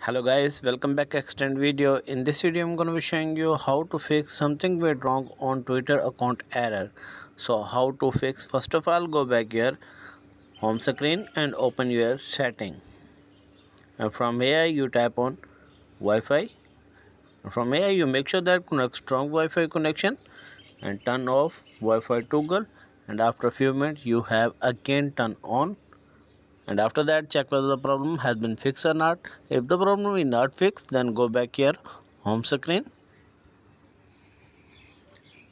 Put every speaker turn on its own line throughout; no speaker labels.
Hello guys, welcome back to extend video. In this video I'm going to be showing you how to fix something went wrong on Twitter account error. So how to fix, first of all go back your home screen and open your setting, and from here you tap on Wi-Fi. From here you make sure that connect strong Wi-Fi connection and turn off Wi-Fi toggle, and after a few minutes you have again turn on, and after that check whether the problem has been fixed or not. If the problem is not fixed, then go back here home screen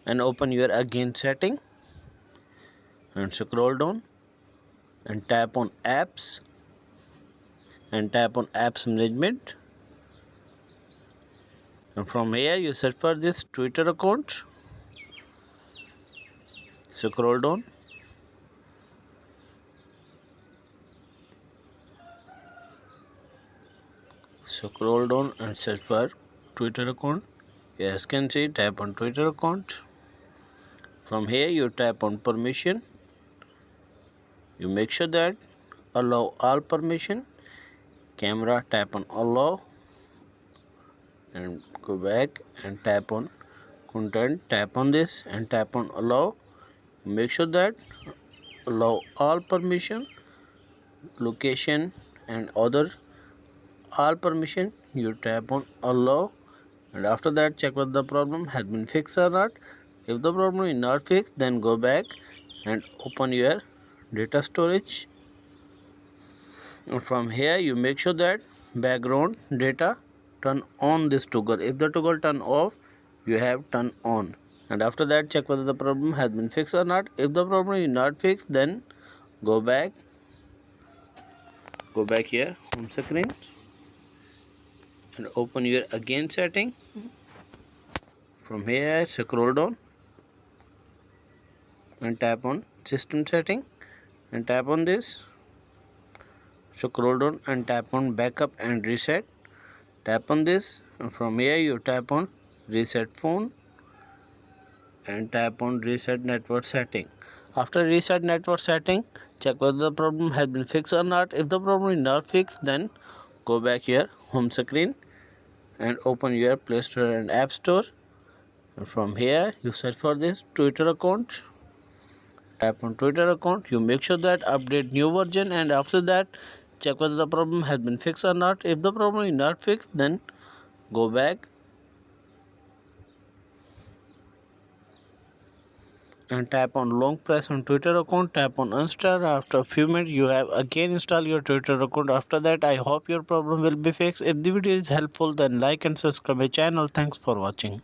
and open your again setting and scroll down and tap on apps and tap on apps management, and from here you search for this Twitter account. Scroll down and search for Twitter account. As you can see, tap on Twitter account. From here you tap on permission. You make sure that allow all permission. Camera, tap on allow and go back and tap on content. Tap on this and tap on allow. Make sure that allow all permission, location and other all permission. You tap on allow, and after that check whether the problem has been fixed or not. If the problem is not fixed, then go back and open your data storage, and from here you make sure that background data turn on this toggle. If the toggle turn off, you have turn on, and after that check whether the problem has been fixed or not. If the problem is not fixed, then go back here home screen and open your again setting. From here scroll down and tap on system setting and tap on this. Scroll down and tap on backup and reset. Tap on this, and from here you tap on reset phone and tap on reset network setting. After reset network setting, check whether the problem has been fixed or not. If the problem is not fixed, then go back here home screen and open your Play Store and App Store, and from here you search for this Twitter account. Tap on Twitter account. You make sure that update new version, and after that check whether the problem has been fixed or not. If the problem is not fixed, then go back and tap on long press on Twitter account. Tap on uninstall. After a few minutes you have again install your Twitter account. After that, I hope your problem will be fixed. If the video is helpful, then like and subscribe my channel. Thanks for watching.